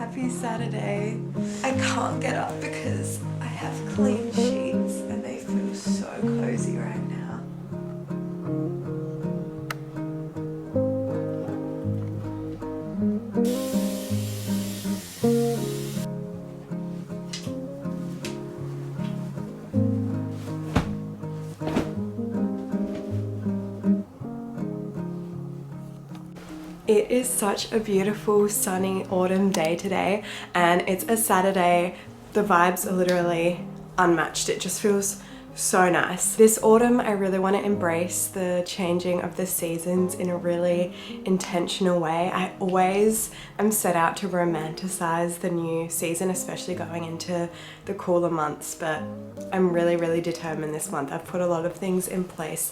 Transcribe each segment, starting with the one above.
happy Saturday. I can't get up because I have clean sheets and they feel so cozy right now. It is such a beautiful sunny autumn day today and it's a Saturday. The vibes are literally unmatched. It just feels so nice. This autumn I really want to embrace the changing of the seasons in a really intentional way. I always am set out to romanticize the new season, especially going into the cooler months, but I'm really determined this month. I've put a lot of things in place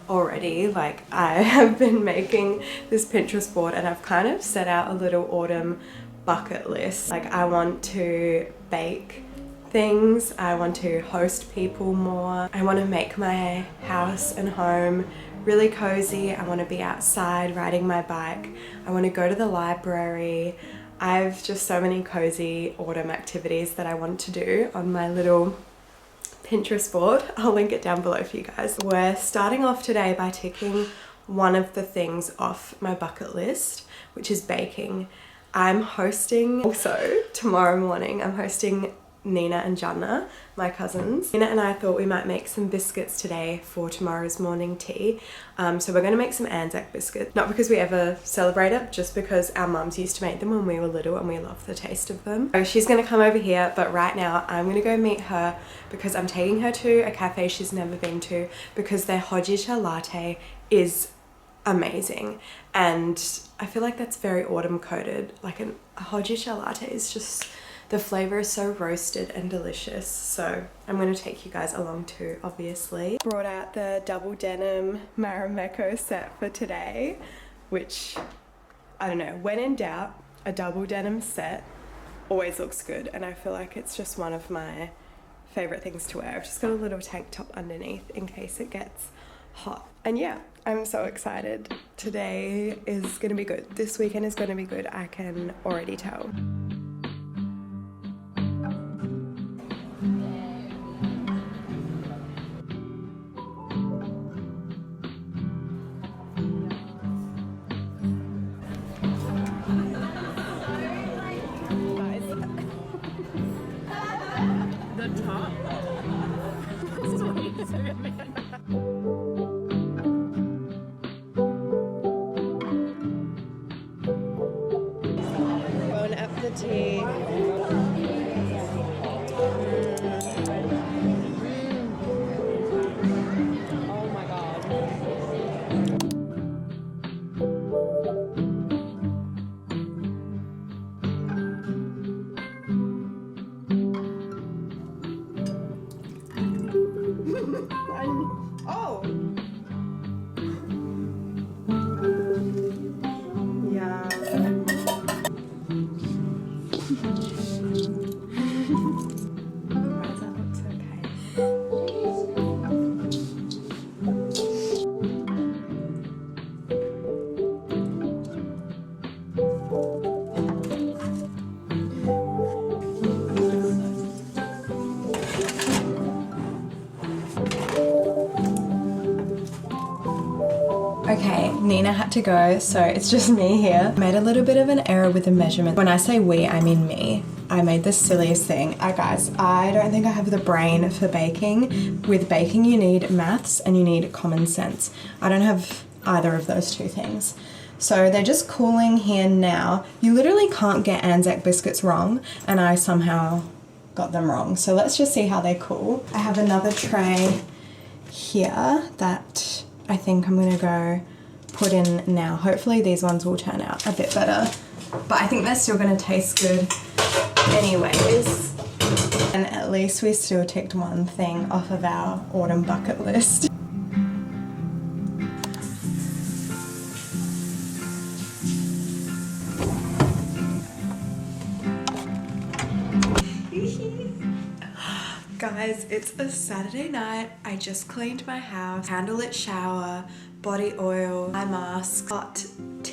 already. Like I have been making this Pinterest board and I've kind of set out a little autumn bucket list. Like I want to bake things, I want to host people more, I want to make my house and home really cozy, I want to be outside riding my bike, I want to go to the library. I've just so many cozy autumn activities that I want to do on my little Pinterest board. I'll link it down below for you guys. We're starting off today by ticking one of the things off my bucket list, which is baking. I'm hosting, also tomorrow morning, I'm hosting Nina and Janna, my cousins. Nina and I thought we might make some biscuits today for tomorrow's morning tea. So we're going to make some Anzac biscuits. Not because we ever celebrate it, just because our mums used to make them when we were little and we love the taste of them. So she's going to come over here, but right now I'm going to go meet her because I'm taking her to a cafe she's never been to because their hojita latte is amazing. And I feel like that's very autumn coated. Like a hojita latte is just... the flavor is so roasted and delicious, so I'm going to take you guys along too, obviously. Brought out the double denim Marimekko set for today, which, I don't know, when in doubt, a double denim set always looks good, and I feel like it's just one of my favorite things to wear. I've just got a little tank top underneath in case it gets hot. And yeah, I'm so excited. Today is going to be good. This weekend is going to be good, I can already tell. Going up the tea. Oh my god. Oh! Yeah. That looks okay. Okay, Nina had to go, so it's just me here. Made a little bit of an error with the measurement. When I say we, I mean me. I made the silliest thing. Guys, I don't think I have the brain for baking. With baking, you need maths and you need common sense. I don't have either of those two things. So they're just cooling here now. You literally can't get Anzac biscuits wrong, and I somehow got them wrong. So let's just see how they cool. I have another tray here that I think I'm gonna go put in now. Hopefully these ones will turn out a bit better, but I think they're still gonna taste good anyways. And at least we still ticked one thing off of our autumn bucket list. Guys, it's a Saturday night. I just cleaned my house, candlelit shower, body oil, eye mask, got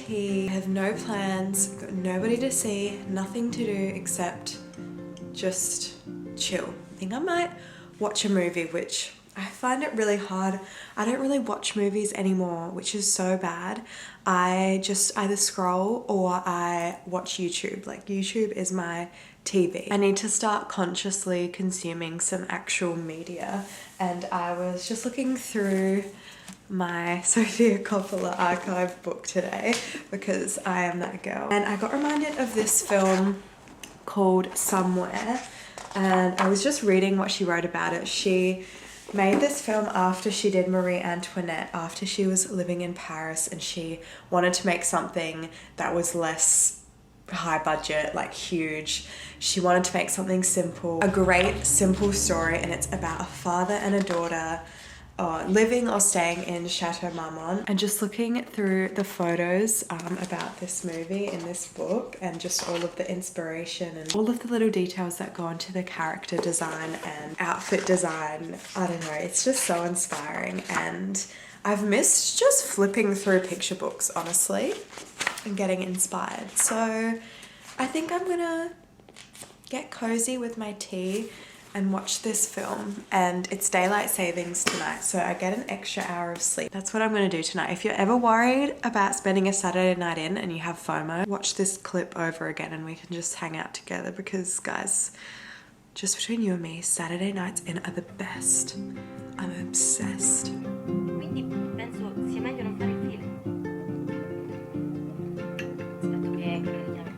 tea. I have no plans, got nobody to see, nothing to do except just chill. I think I might watch a movie, which I find it really hard. I don't really watch movies anymore, which is so bad. I just either scroll or I watch YouTube. Like, YouTube is my TV. I need to start consciously consuming some actual media, and I was just looking through my Sofia Coppola archive book today because I am that girl, and I got reminded of this film called Somewhere, and I was just reading what she wrote about it. She made this film after she did Marie Antoinette, after she was living in Paris, and she wanted to make something that was less high budget, like huge. She wanted to make something simple, a great simple story, and it's about a father and a daughter living or staying in Chateau Marmont. And just looking through the photos about this movie in this book, and just all of the inspiration and all of the little details that go into the character design and outfit design, I don't know, it's just so inspiring. And I've missed just flipping through picture books, honestly, and getting inspired. So I think I'm gonna get cozy with my tea and watch this film. And it's daylight savings tonight, so I get an extra hour of sleep. That's what I'm gonna do tonight. If you're ever worried about spending a Saturday night in and you have FOMO, watch this clip over again and we can just hang out together, because guys, just between you and me, Saturday nights in are the best. I'm obsessed. Quindi penso sia meglio non fare il file. Aspetto che richiami più tardi.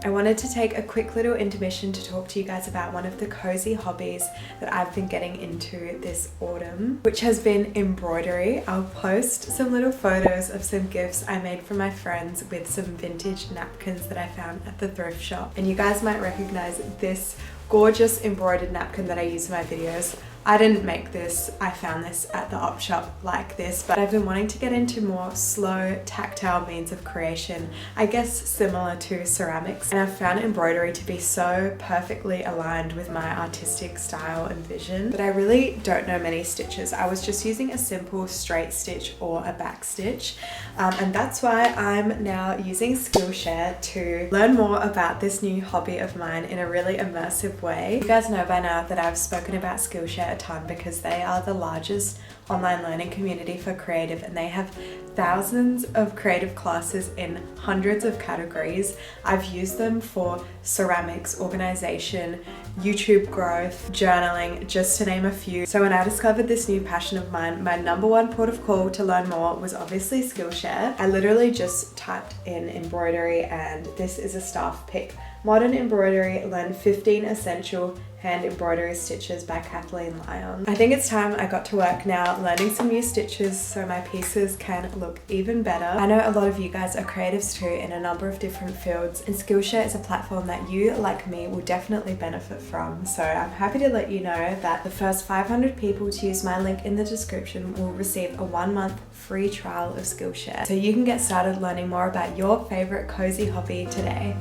I wanted to take a quick little intermission to talk to you guys about one of the cozy hobbies that I've been getting into this autumn, which has been embroidery. I'll post some little photos of some gifts I made for my friends with some vintage napkins that I found at the thrift shop. And you guys might recognize this gorgeous embroidered napkin that I use in my videos. I didn't make this, I found this at the op shop like this, but I've been wanting to get into more slow, tactile means of creation, I guess similar to ceramics, and I've found embroidery to be so perfectly aligned with my artistic style and vision. But I really don't know many stitches. I was just using a simple straight stitch or a back stitch, and that's why I'm now using Skillshare to learn more about this new hobby of mine in a really immersive way. You guys know by now that I've spoken about Skillshare a ton because they are the largest online learning community for creative, and they have thousands of creative classes in hundreds of categories. I've used them for ceramics, organization, YouTube growth, journaling, just to name a few. So when I discovered this new passion of mine, my number one port of call to learn more was obviously Skillshare. I literally just typed in embroidery, and this is a staff pick. Modern Embroidery, learn 15 essential hand embroidery stitches by Kathleen Lyon. I think it's time I got to work now, learning some new stitches so my pieces can look even better. I know a lot of you guys are creatives too in a number of different fields, and Skillshare is a platform that you, like me, will definitely benefit from. So I'm happy to let you know that the first 500 people to use my link in the description will receive a 1-month free trial of Skillshare. So you can get started learning more about your favorite cozy hobby today.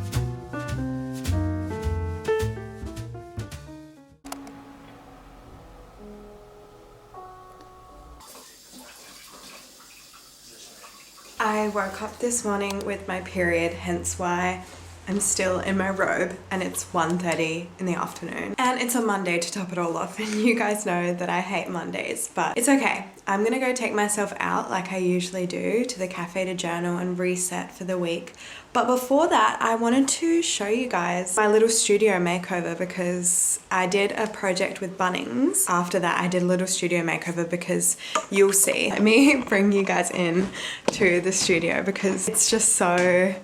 I woke up this morning with my period, hence why I'm still in my robe, and it's 1:30 in the afternoon. And it's a Monday to top it all off, and you guys know that I hate Mondays, but it's okay. I'm gonna go take myself out like I usually do to the cafe to journal and reset for the week. But before that, I wanted to show you guys my little studio makeover because I did a project with Bunnings. After that, I did a little studio makeover because you'll see. Let me bring you guys in to the studio because it's just so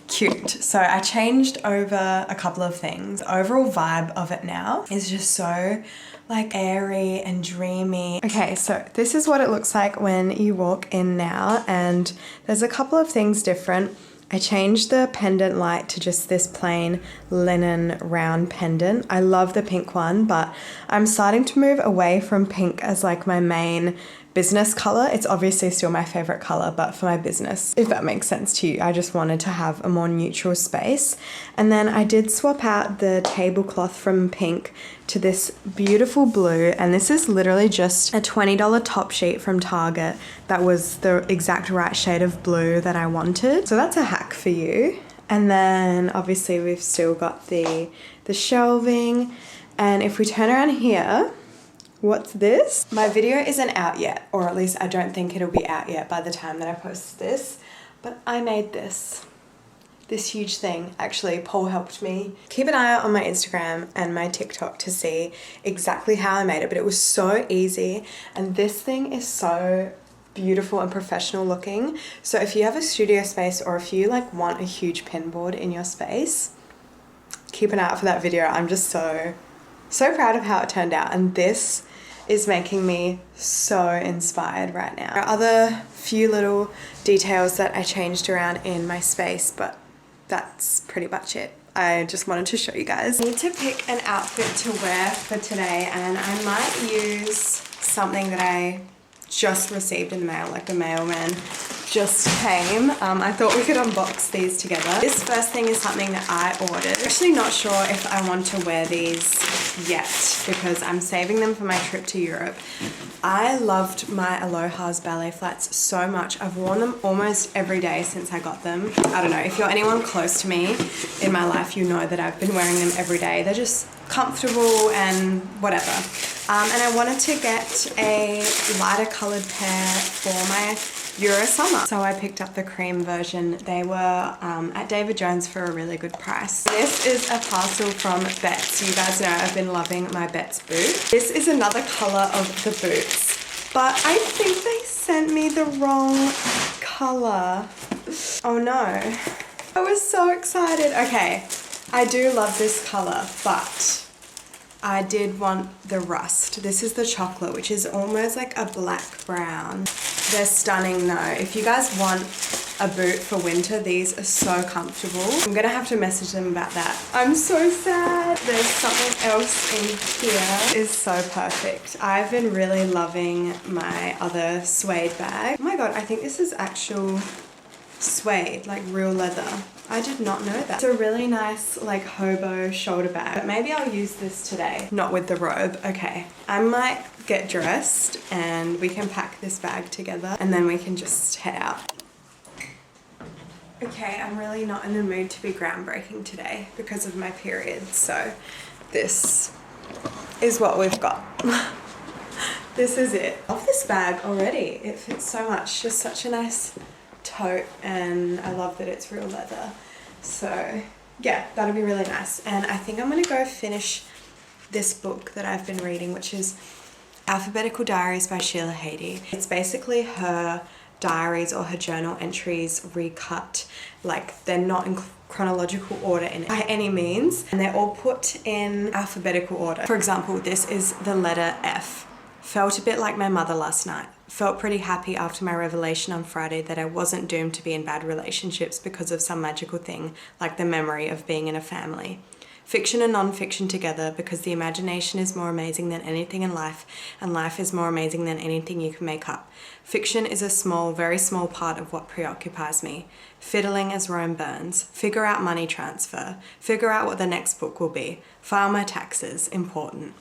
cute. So I changed over a couple of things. The overall vibe of it now is just so like airy and dreamy. Okay, so this is what it looks like when you walk in now, and there's a couple of things different. I changed the pendant light to just this plain linen round pendant. I love the pink one, but I'm starting to move away from pink as like my main business color. It's obviously still my favorite color, but for my business, if that makes sense to you, I just wanted to have a more neutral space. And then I did swap out the tablecloth from pink to this beautiful blue, and this is literally just a $20 top sheet from Target that was the exact right shade of blue that I wanted. So that's a hack for you. And then obviously we've still got the shelving, and if we turn around here, what's this? My video isn't out yet, or at least I don't think it'll be out yet by the time that I post this, but I made this huge thing. Actually, Paul helped me. Keep an eye out on my Instagram and my TikTok to see exactly how I made it, but it was so easy, and this thing is so beautiful and professional looking. So if you have a studio space, or if you like want a huge pin board in your space, keep an eye out for that video. I'm just so proud of how it turned out, and this is making me so inspired right now. There are other few little details that I changed around in my space, but that's pretty much it. I just wanted to show you guys. I need to pick an outfit to wear for today, and I might use something that I just received in the mail, like the mailman just came. I thought we could unbox these together. This first thing is something that I ordered. I'm actually not sure if I want to wear these yet because I'm saving them for my trip to Europe. I loved my Aloha's ballet flats so much. I've worn them almost every day since I got them. I don't know, if you're anyone close to me in my life, you know that I've been wearing them every day. They're just comfortable and whatever. And I wanted to get a lighter colored pair for my Euro summer. So I picked up the cream version. They were at David Jones for a really good price. This is a parcel from Bets. You guys know I've been loving my Bets boot. This is another color of the boots, but I think they sent me the wrong color. Oh no. I was so excited. Okay, I do love this color, but I did want the rust. This is the chocolate, which is almost like a black brown. They're stunning though. If you guys want a boot for winter, these are so comfortable. I'm gonna have to message them about that. I'm so sad. There's something else in here. It is so perfect. I've been really loving my other suede bag. Oh my god, I think this is actual suede, like real leather. I did not know that. It's a really nice like hobo shoulder bag, but maybe I'll use this today, not with the robe. Okay, I might get dressed and we can pack this bag together and then we can just head out. Okay, I'm really not in the mood to be groundbreaking today because of my period, so this is what we've got. This is it. I love this bag already. It fits so much. Just such a nice tote, and I love that it's real leather. So yeah, that'll be really nice. And I think I'm gonna go finish this book that I've been reading, which is Alphabetical Diaries by Sheila Hadi. It's basically her diaries or her journal entries recut. Like, they're not in chronological order in by any means, and they're all put in alphabetical order. For example, this is the letter F. Felt a bit like my mother last night. Felt pretty happy after my revelation on Friday that I wasn't doomed to be in bad relationships because of some magical thing, like the memory of being in a family. Fiction and non-fiction together because the imagination is more amazing than anything in life, and life is more amazing than anything you can make up. Fiction is a small, very small part of what preoccupies me. Fiddling as Rome burns. Figure out money transfer. Figure out what the next book will be. File my taxes. Important.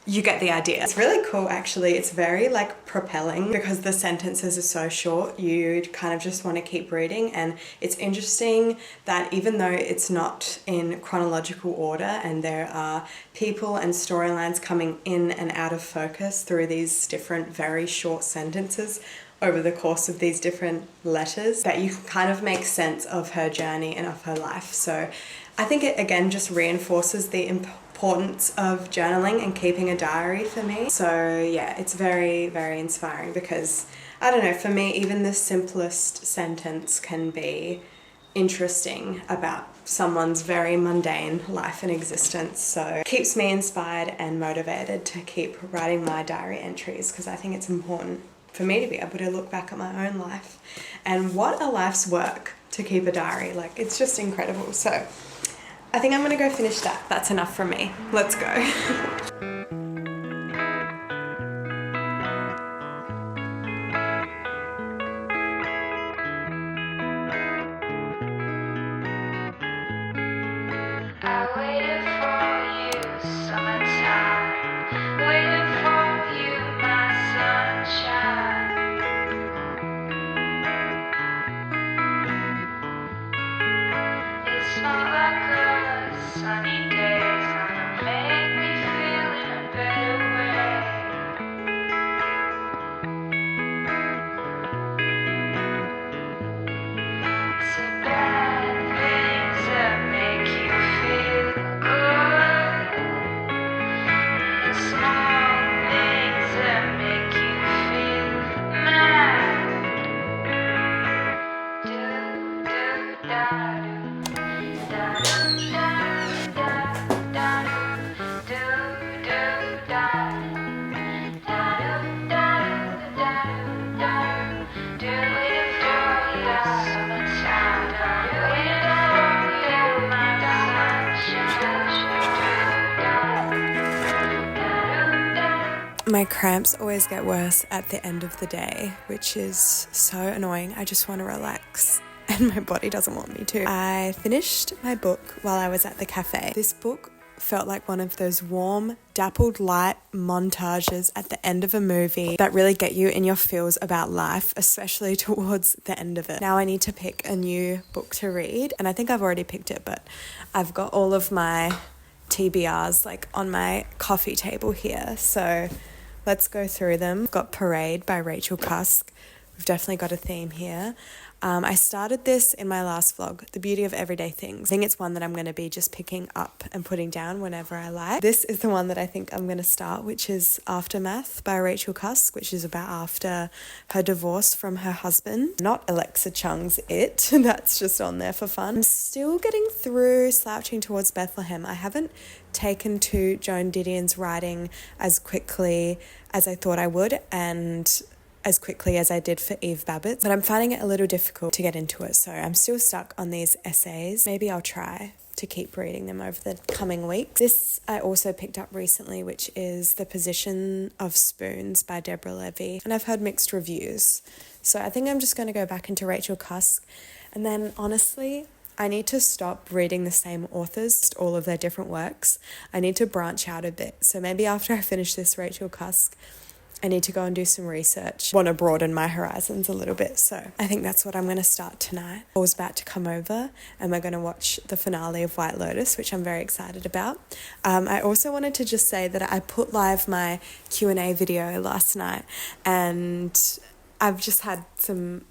You get the idea. It's really cool actually. It's very like propelling because the sentences are so short. You kind of just want to keep reading, and it's interesting that even though it's not in chronological order and there are people and storylines coming in and out of focus through these different very short sentences over the course of these different letters, that you can kind of make sense of her journey and of her life. So I think it again just reinforces the importance of journaling and keeping a diary for me. So yeah, it's very, very inspiring because, I don't know, for me, even the simplest sentence can be interesting about someone's very mundane life and existence. So it keeps me inspired and motivated to keep writing my diary entries, because I think it's important for me to be able to look back at my own life. And what a life's work to keep a diary. Like, it's just incredible. So I think I'm gonna go finish that. That's enough from me. Let's go. My cramps always get worse at the end of the day, which is so annoying. I just want to relax and my body doesn't want me to. I finished my book while I was at the cafe. This book felt like one of those warm, dappled light montages at the end of a movie that really get you in your feels about life, especially towards the end of it. Now I need to pick a new book to read, and I think I've already picked it, but I've got all of my TBRs like on my coffee table here, so let's go through them. I've got Parade by Rachel Cusk. We've definitely got a theme here. I started this in my last vlog, The Beauty of Everyday Things. I think it's one that I'm going to be just picking up and putting down whenever I like. This is the one that I think I'm going to start, which is Aftermath by Rachel Cusk, which is about after her divorce from her husband. Not Alexa Chung's It, that's just on there for fun. I'm still getting through Slouching Towards Bethlehem. I haven't taken to Joan Didion's writing as quickly as I thought I would, and as quickly as I did for Eve Babbitt's, but I'm finding it a little difficult to get into it, so I'm still stuck on these essays. Maybe I'll try to keep reading them over the coming weeks. This I also picked up recently, which is The Position of Spoons by Deborah Levy, and I've heard mixed reviews, so I think I'm just going to go back into Rachel Cusk. And then honestly, I need to stop reading the same authors, all of their different works. I need to branch out a bit, so maybe after I finish this Rachel Cusk, I need to go and do some research. I want to broaden my horizons a little bit, so I think that's what I'm going to start tonight. Paul's about to come over and we're going to watch the finale of White Lotus, which I'm very excited about. I also wanted to just say that I put live my Q&A video last night, and I've just had some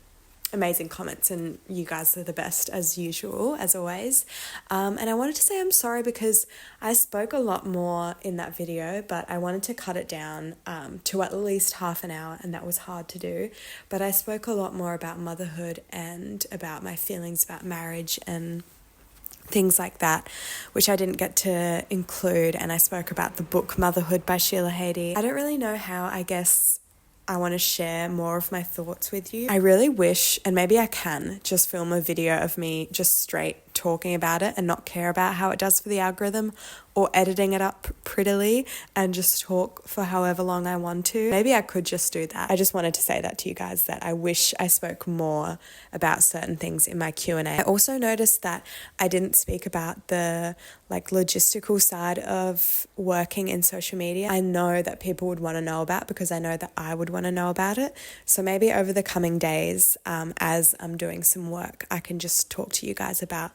amazing comments, and you guys are the best as usual, as always. And I wanted to say I'm sorry because I spoke a lot more in that video, but I wanted to cut it down to at least half an hour, and that was hard to do. But I spoke a lot more about motherhood and about my feelings about marriage and things like that, which I didn't get to include. And I spoke about the book Motherhood by Sheila Hady. I don't really know how, I guess, I want to share more of my thoughts with you. I really wish, and maybe I can, just film a video of me just straight talking about it and not care about how it does for the algorithm, or editing it up prettily and just talk for however long I want to. Maybe I could just do that. I just wanted to say that to you guys, that I wish I spoke more about certain things in my Q&A. I also noticed that I didn't speak about the logistical side of working in social media. I know that people would want to know about, because I know that I would want to know about it. So maybe over the coming days, as I'm doing some work, I can just talk to you guys about,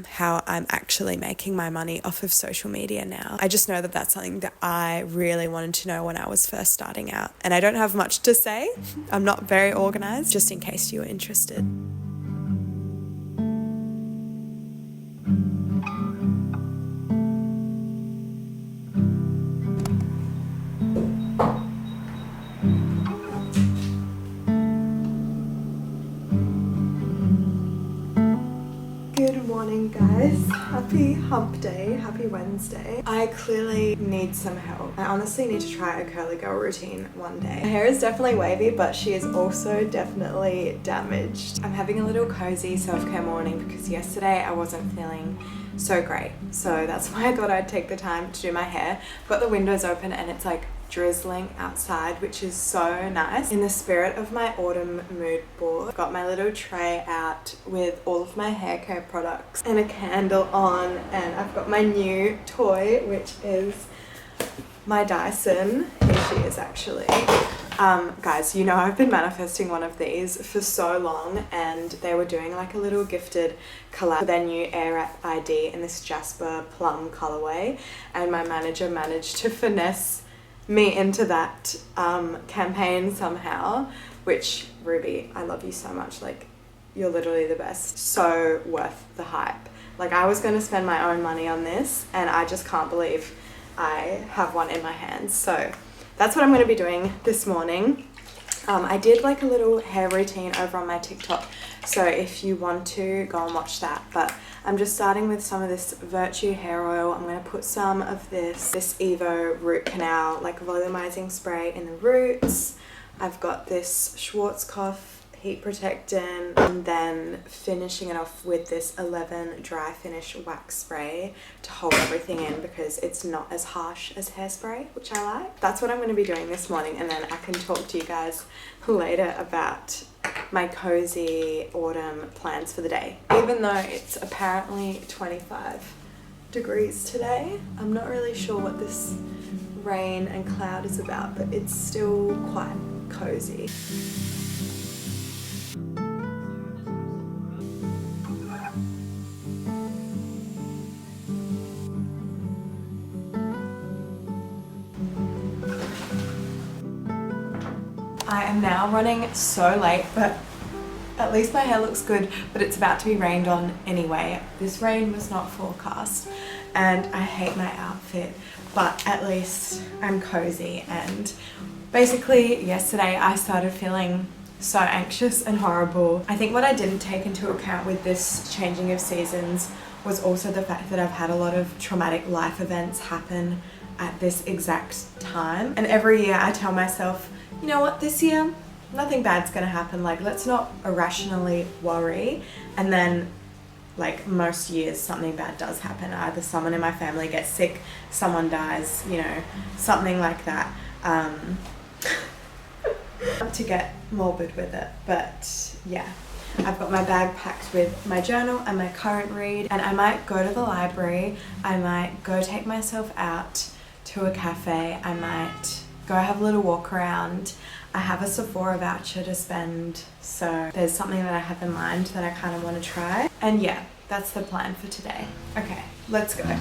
how I'm actually making my money off of social media now. I just know that that's something that I really wanted to know when I was first starting out. And I don't have much to say. I'm not very organized, just in case you were interested. morning, guys. Happy hump day, happy Wednesday. I clearly need some help. I honestly need to try a curly girl routine one day. My hair is definitely wavy, but she is also definitely damaged. I'm having a little cozy self-care morning because yesterday I wasn't feeling so great. So that's why I thought I'd take the time to do my hair. Got the windows open and it's like drizzling outside, which is so nice. In the spirit of my autumn mood board, I've got my little tray out with all of my hair care products and a candle on, and I've got my new toy, which is my Dyson. Here she is actually. Guys, you know I've been manifesting one of these for so long, and they were doing like a little gifted collab for their new Air ID in this Jasper plum colorway, and my manager managed to finesse me into that campaign somehow, which, Ruby, I love you so much. Like, you're literally the best. So worth the hype. Like, I was going to spend my own money on this and I just can't believe I have one in my hands. So that's what I'm going to be doing this morning. I did like a little hair routine over on my TikTok, so if you want to go and watch that, but I'm just starting with some of this Virtue hair oil. I'm going to put some of this Evo root canal like volumizing spray in the roots. I've got this Schwarzkopf heat protectant, and then finishing it off with this 11 dry finish wax spray to hold everything in because it's not as harsh as hairspray, which I like. That's what I'm going to be doing this morning, and then I can talk to you guys later about my cozy autumn plans for the day. Even though it's apparently 25 degrees today, I'm not really sure what this rain and cloud is about, but it's still quite cozy. I am now running so late, but at least my hair looks good, but it's about to be rained on anyway. This rain was not forecast and I hate my outfit, but at least I'm cozy. And basically yesterday I started feeling so anxious and horrible. I think what I didn't take into account with this changing of seasons was also the fact that I've had a lot of traumatic life events happen at this exact time. And every year I tell myself, you know what, this year nothing bad's gonna happen, like let's not irrationally worry. And then like most years something bad does happen. Either someone in my family gets sick, someone dies, you know, something like that. To get morbid with it, but yeah. I've got my bag packed with my journal and my current read, and I might go to the library, I might go take myself out to a cafe, I might go have a little walk around. I have a Sephora voucher to spend, so there's something that I have in mind that I kind of want to try. And yeah, that's the plan for today. Okay, let's go.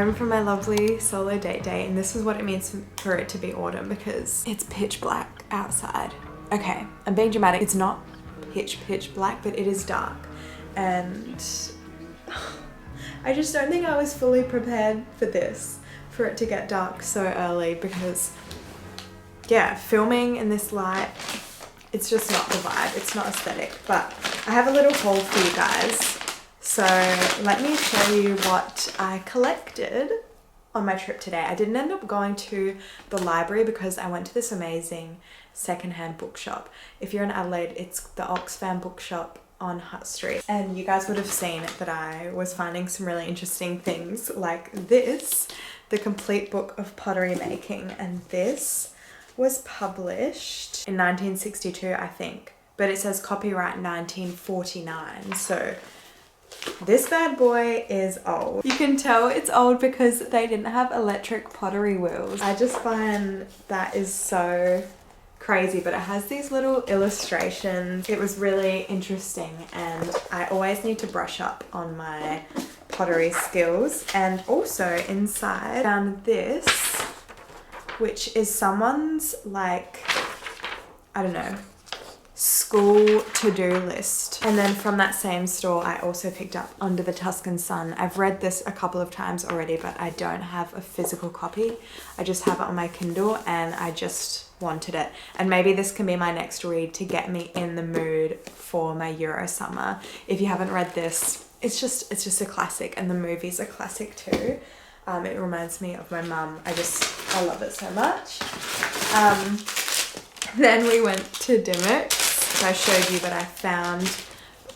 home from my lovely solo date day, and this is what it means for it to be autumn, because it's pitch black outside. Okay, I'm being dramatic. It's not pitch black, but it is dark. And I just don't think I was fully prepared for this, for it to get dark so early, because yeah, filming in this light, it's just not the vibe. It's not aesthetic. But I have a little haul for you guys. So let me show you what I collected on my trip today. I didn't end up going to the library because I went to this amazing secondhand bookshop. If you're in Adelaide, it's the Oxfam bookshop on Hutt Street. And you guys would have seen that I was finding some really interesting things like this, the complete book of pottery making. And this was published in 1962, I think, but it says copyright 1949. So this bad boy is old. You can tell it's old because they didn't have electric pottery wheels. I just find that is so crazy, but it has these little illustrations. It was really interesting, and I always need to brush up on my pottery skills. And also inside I found this, which is someone's, like, I don't know, school to-do list. And then from that same store, I also picked up Under the Tuscan Sun. I've read this a couple of times already, but I don't have a physical copy. I just have it on my Kindle, and I just wanted it. And maybe this can be my next read to get me in the mood for my Euro summer. If you haven't read this, it's just a classic, and the movie's a classic too. It reminds me of my mum. I love it so much. Then we went to Dimmock's. I showed you that I found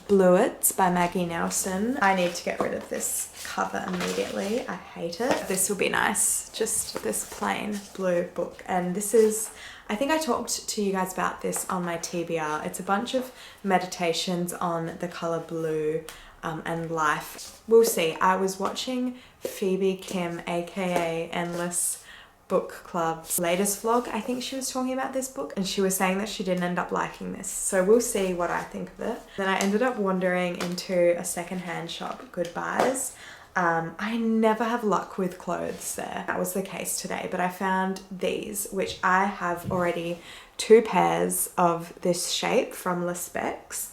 Bluets by Maggie Nelson. I need to get rid of this cover immediately. I hate it. This will be nice. Just this plain blue book. And this is, I think I talked to you guys about this on my TBR. It's a bunch of meditations on the color blue and life. We'll see. I was watching Phoebe Kim, aka Endless Book Club's latest vlog. I think she was talking about this book, and she was saying that she didn't end up liking this. So we'll see what I think of it. Then I ended up wandering into a secondhand shop, Goodbyes. I never have luck with clothes there. That was the case today, but I found these, which I have already 2 pairs of this shape from Le Specs,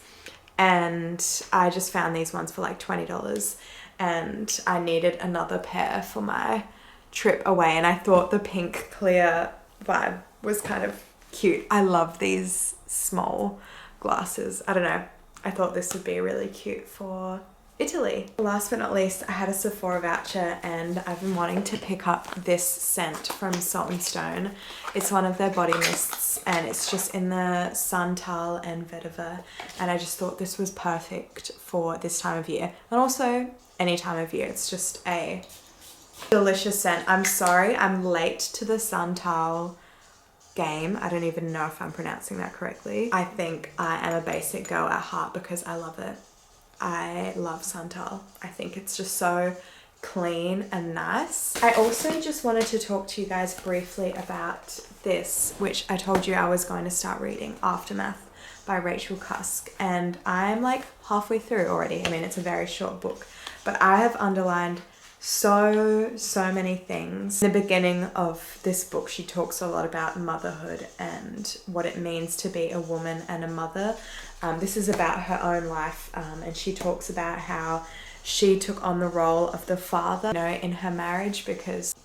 and I just found these ones for like $20, and I needed another pair for my trip away, and I thought the pink clear vibe was kind of cute. I love these small glasses. I don't know. I thought this would be really cute for Italy. Last but not least, I had a Sephora voucher, and I've been wanting to pick up this scent from Salt & Stone. It's one of their body mists, and it's just in the Santal and Vetiver, and I just thought this was perfect for this time of year, and also any time of year. It's just a delicious scent. I'm sorry I'm late to the Santal game. I don't even know if I'm pronouncing that correctly. I think I am a basic girl at heart because I love it. I love Santal. I think it's just so clean and nice. I also just wanted to talk to you guys briefly about this, which I told you I was going to start reading, Aftermath by Rachel Cusk, and I'm like halfway through already. I mean, it's a very short book, but I have underlined so many things. In the beginning of this book, she talks a lot about motherhood and what it means to be a woman and a mother. This is about her own life, and she talks about how she took on the role of the father, you know, in her marriage, because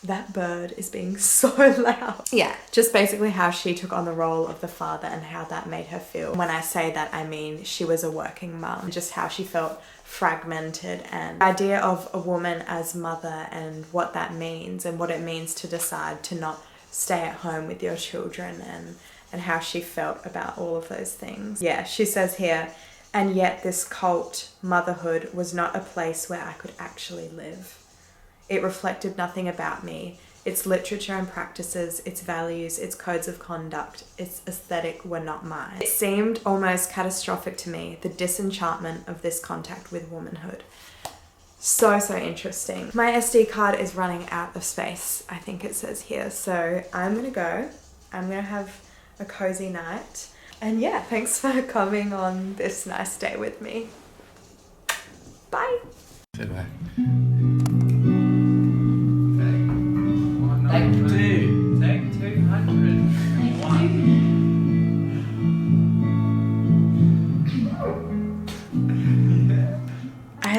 that bird is being so loud. Yeah, just basically how she took on the role of the father and how that made her feel. When I say that, I mean she was a working mum, just how she felt fragmented, and the idea of a woman as mother and what that means, and what it means to decide to not stay at home with your children, and how she felt about all of those things. Yeah, she says here, and yet this cult motherhood was not a place where I could actually live. It reflected nothing about me. Its literature and practices, its values, its codes of conduct, its aesthetic were not mine. It seemed almost catastrophic to me, the disenchantment of this contact with womanhood. So interesting. My SD card is running out of space, I think it says here. So I'm gonna go. I'm gonna have a cozy night. And yeah, thanks for coming on this nice day with me. Bye. Sit back.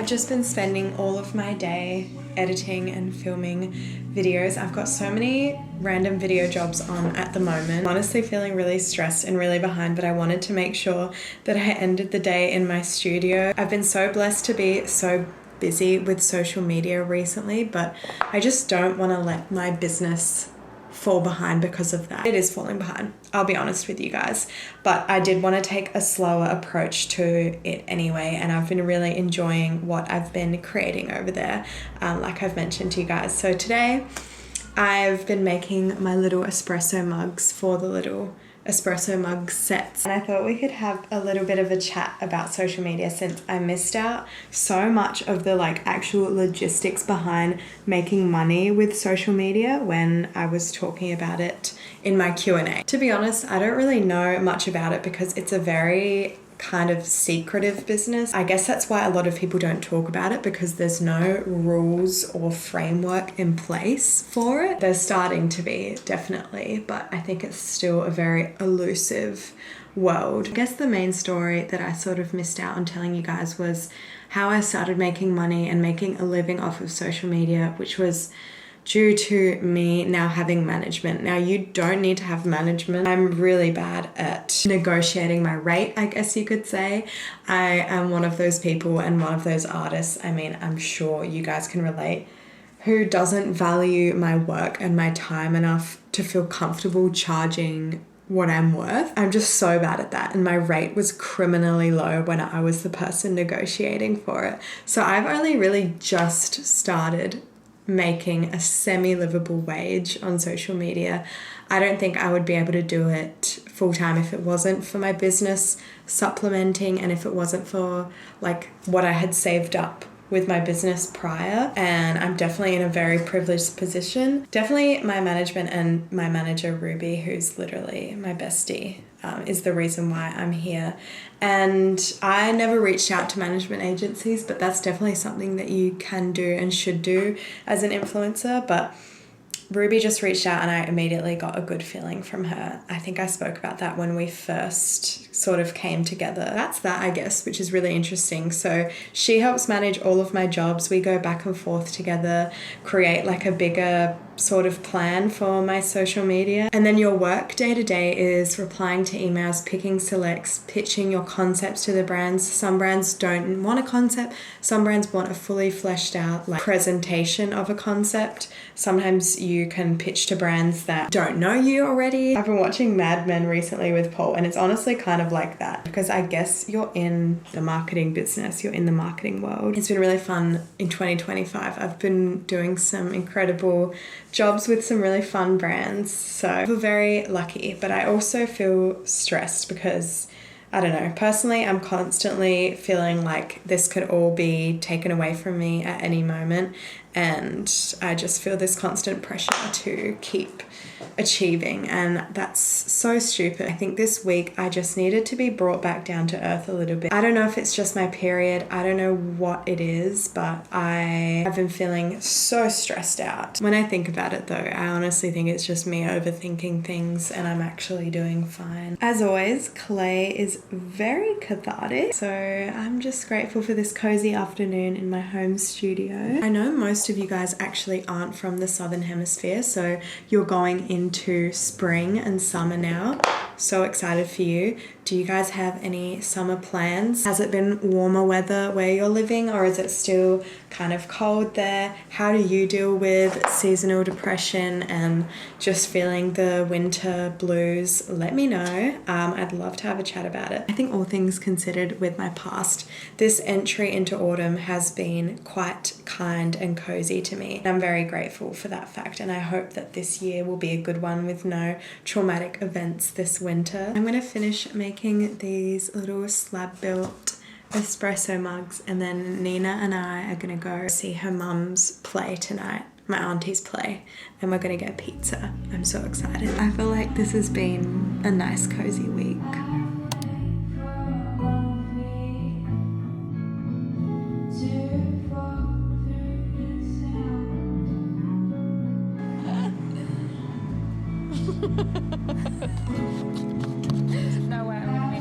I've just been spending all of my day editing and filming videos. I've got so many random video jobs on at the moment. I'm honestly feeling really stressed and really behind, but I wanted to make sure that I ended the day in my studio. I've been so blessed to be so busy with social media recently, but I just don't want to let my business fall behind because of that. It is falling behind, I'll be honest with you guys, but I did want to take a slower approach to it anyway, and I've been really enjoying what I've been creating over there, like I've mentioned to you guys. So today I've been making my little espresso mugs for the little espresso mug sets, and I thought we could have a little bit of a chat about social media since I missed out so much of the actual logistics behind making money with social media when I was talking about it in my Q&A. To be honest, I don't really know much about it because it's a very kind of secretive business. I guess that's why a lot of people don't talk about it, because there's no rules or framework in place for it. There's starting to be, definitely, but I think it's still a very elusive world. I guess the main story that I sort of missed out on telling you guys was how I started making money and making a living off of social media, which was due to me now having management. Now, you don't need to have management. I'm really bad at negotiating my rate, I guess you could say. I am one of those people and one of those artists, I mean, I'm sure you guys can relate, who doesn't value my work and my time enough to feel comfortable charging what I'm worth. I'm just so bad at that, and my rate was criminally low when I was the person negotiating for it. So I've only really just started making a semi-livable wage on social media. I don't think I would be able to do it full-time if it wasn't for my business supplementing, and if it wasn't for what I had saved up with my business prior. And I'm definitely in a very privileged position. Definitely my management and my manager Ruby, who's literally my bestie, is the reason why I'm here. And I never reached out to management agencies, but that's definitely something that you can do and should do as an influencer. But Ruby just reached out and I immediately got a good feeling from her. I think I spoke about that when we first sort of came together. That's that, I guess, which is really interesting. So she helps manage all of my jobs. We go back and forth together, create a bigger sort of plan for my social media. And then your work day to day is replying to emails, picking selects, pitching your concepts to the brands. Some brands don't want a concept. Some brands want a fully fleshed out presentation of a concept. Sometimes you can pitch to brands that don't know you already. I've been watching Mad Men recently with Paul, and it's honestly kind of like that, because I guess you're in the marketing business, you're in the marketing world. It's been really fun in 2025. I've been doing some incredible jobs with some really fun brands, so I feel very lucky, but I also feel stressed because I don't know, personally I'm constantly feeling like this could all be taken away from me at any moment, and I just feel this constant pressure to keep achieving, and that's so stupid. I think this week I just needed to be brought back down to earth a little bit. I don't know if it's just my period, I don't know what it is, but I have been feeling so stressed out. When I think about it though, I honestly think it's just me overthinking things, and I'm actually doing fine. As always, clay is very cathartic, so I'm just grateful for this cozy afternoon in my home studio. I know most of you guys actually aren't from the southern hemisphere, so you're going into spring and summer now. So excited for you. Do you guys have any summer plans? Has it been warmer weather where you're living, or is it still kind of cold there? How do you deal with seasonal depression and just feeling the winter blues? Let me know. I'd love to have a chat about it. I think all things considered with my past, this entry into autumn has been quite kind and cozy to me. I'm very grateful for that fact, and I hope that this year will be a good one with no traumatic events this winter. I'm going to finish making these little slab built espresso mugs, and then Nina and I are going to go see her mum's play tonight, my auntie's play, and we're going to get pizza. I'm so excited. I feel like this has been a nice cozy week. No way, I'm gonna be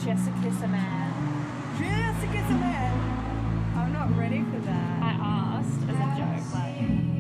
She has to kiss a man. She has to kiss a man. I'm not ready for that. I asked as a joke, like,